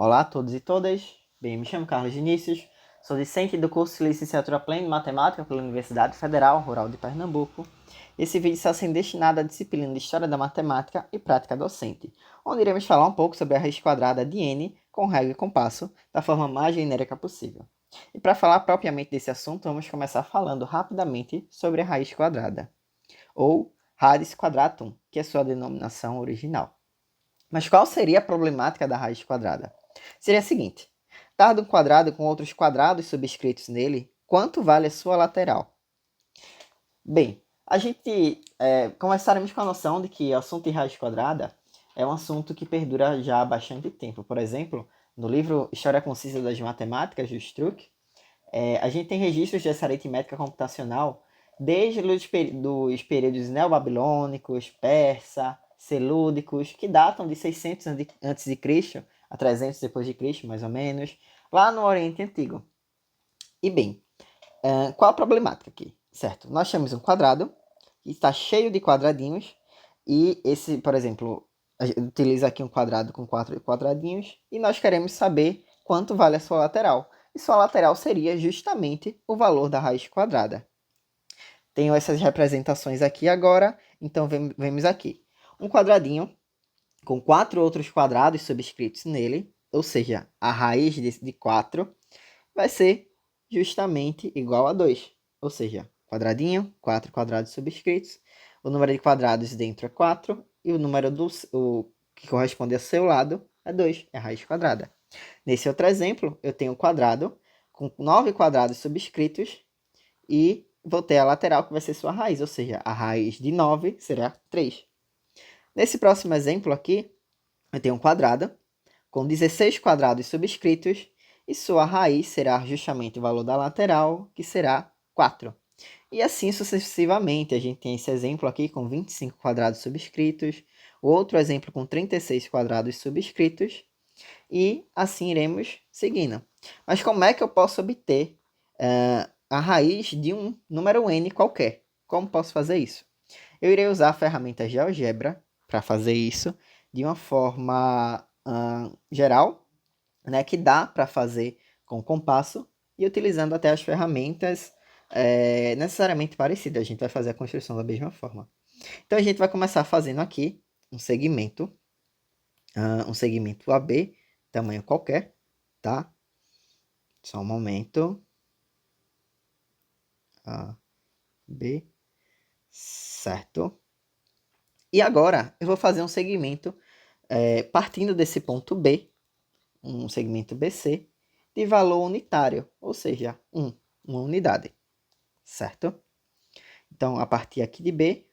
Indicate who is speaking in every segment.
Speaker 1: Olá a todos e todas. Bem, me chamo Carlos Vinícius, sou discente do curso de Licenciatura Plena em Matemática pela Universidade Federal Rural de Pernambuco. Esse vídeo está sendo destinado à disciplina de História da Matemática e Prática Docente, onde iremos falar um pouco sobre a raiz quadrada de n com régua e compasso da forma mais genérica possível. E para falar propriamente desse assunto, vamos começar falando rapidamente sobre a raiz quadrada, ou Radius Quadratum, que é sua denominação original. Mas qual seria a problemática da raiz quadrada? Seria a seguinte: dado um quadrado com outros quadrados subscritos nele, quanto vale a sua lateral? Bem, a gente começaremos com a noção de que o assunto de raiz quadrada é um assunto que perdura já há bastante tempo. Por exemplo, no livro História Concisa das Matemáticas, do Struck, a gente tem registros dessa aritmética computacional desde os períodos neobabilônicos, persa, selúdicos, que datam de 600 a.C. a 300 depois de Cristo, mais ou menos, lá no Oriente Antigo. E bem, qual a problemática aqui? Certo, nós temos um quadrado que está cheio de quadradinhos e esse, por exemplo, a gente utiliza aqui um quadrado com 4 quadradinhos e nós queremos saber quanto vale a sua lateral. E sua lateral seria justamente o valor da raiz quadrada. Tenho essas representações aqui agora, então vemos aqui. Um quadradinho com 4 outros quadrados subscritos nele, ou seja, a raiz de 4 vai ser justamente igual a 2. Ou seja, quadradinho, 4 quadrados subscritos, o número de quadrados dentro é 4 e o número que corresponde ao seu lado é 2, é a raiz quadrada. Nesse outro exemplo, eu tenho um quadrado com 9 quadrados subscritos e vou ter a lateral que vai ser sua raiz, ou seja, a raiz de 9 será 3. Nesse próximo exemplo aqui, eu tenho um quadrado com 16 quadrados subscritos e sua raiz será justamente o valor da lateral, que será 4. E assim sucessivamente, a gente tem esse exemplo aqui com 25 quadrados subscritos, outro exemplo com 36 quadrados subscritos, e assim iremos seguindo. Mas como é que eu posso obter a raiz de um número n qualquer? Como posso fazer isso? Eu irei usar a ferramenta GeoGebra para fazer isso de uma forma geral, né, que dá para fazer com compasso e utilizando até as ferramentas necessariamente parecidas. A gente vai fazer a construção da mesma forma. Então a gente vai começar fazendo aqui um segmento AB, tamanho qualquer, tá? Só um momento. AB, certo? E agora eu vou fazer um segmento partindo desse ponto B, um segmento BC, de valor unitário, ou seja, uma unidade, certo? Então, a partir aqui de B,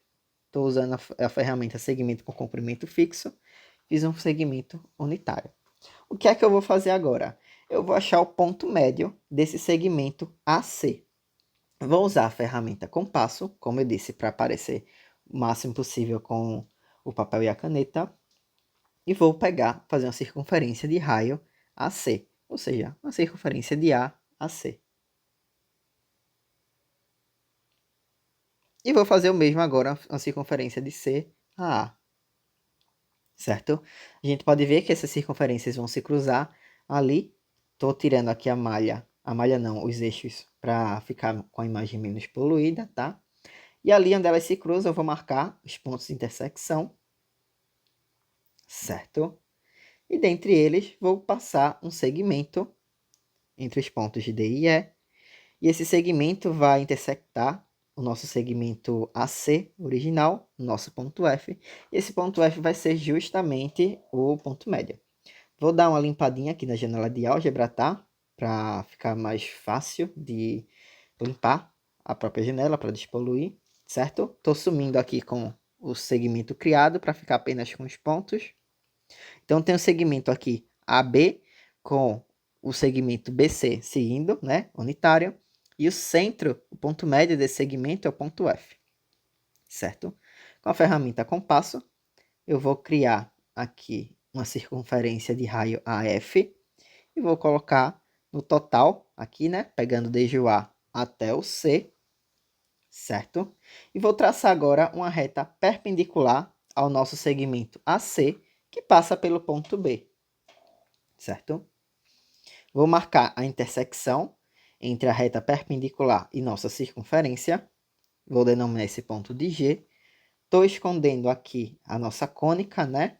Speaker 1: estou usando a ferramenta segmento com comprimento fixo, fiz um segmento unitário. O que é que eu vou fazer agora? Eu vou achar o ponto médio desse segmento AC. Vou usar a ferramenta compasso, como eu disse, para aparecer o máximo possível com o papel e a caneta. E vou fazer uma circunferência de raio AC, ou seja, uma circunferência de A a C. E vou fazer o mesmo agora, uma circunferência de C a A. Certo? A gente pode ver que essas circunferências vão se cruzar ali. Estou tirando aqui a malha não, os eixos, para ficar com a imagem menos poluída, tá? E ali onde elas se cruzam, eu vou marcar os pontos de intersecção, certo? E dentre eles, vou passar um segmento entre os pontos de D e E. E esse segmento vai intersectar o nosso segmento AC original, nosso ponto F. E esse ponto F vai ser justamente o ponto médio. Vou dar uma limpadinha aqui na janela de álgebra, tá? Para ficar mais fácil de limpar a própria janela, para despoluir, certo? Estou sumindo aqui com o segmento criado para ficar apenas com os pontos. Então, tem o segmento aqui AB com o segmento BC seguindo, né? Unitário. E o centro, o ponto médio desse segmento é o ponto F, certo? Com a ferramenta compasso, eu vou criar aqui uma circunferência de raio AF e vou colocar no total aqui, né? Pegando desde o A até o C, certo? E vou traçar agora uma reta perpendicular ao nosso segmento AC, que passa pelo ponto B, certo? Vou marcar a intersecção entre a reta perpendicular e nossa circunferência. Vou denominar esse ponto de G. Estou escondendo aqui a nossa cônica, né?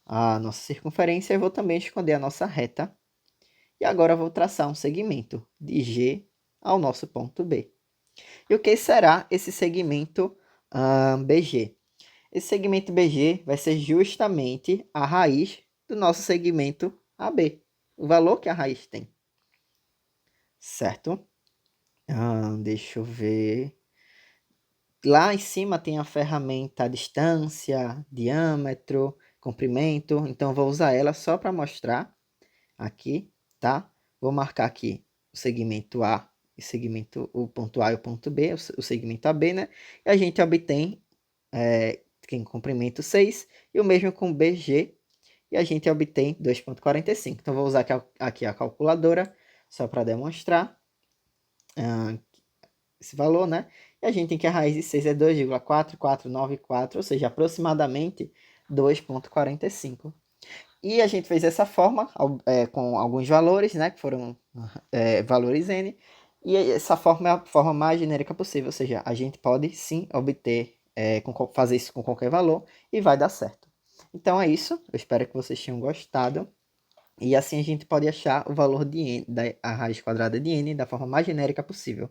Speaker 1: A nossa circunferência. E vou também esconder a nossa reta. E agora vou traçar um segmento de G ao nosso ponto B. E o que será esse segmento BG? Esse segmento BG vai ser justamente a raiz do nosso segmento AB. O valor que a raiz tem. Certo? Deixa eu ver. Lá em cima tem a ferramenta distância, diâmetro, comprimento. Então, vou usar ela só para mostrar aqui, tá? Vou marcar aqui o segmento A, o ponto A e o ponto B, o segmento AB, né? E a gente obtém tem comprimento 6 e o mesmo com BG. E a gente obtém 2,45. Então, vou usar aqui a calculadora só para demonstrar esse valor, né? E a gente tem que a raiz de 6 é 2,4494, ou seja, aproximadamente 2,45. E a gente fez essa forma com alguns valores, né? Que foram valores N. E essa forma é a forma mais genérica possível, ou seja, a gente pode sim obter, fazer isso com qualquer valor e vai dar certo. Então é isso, eu espero que vocês tenham gostado. E assim a gente pode achar o valor de N, a raiz quadrada de N da forma mais genérica possível.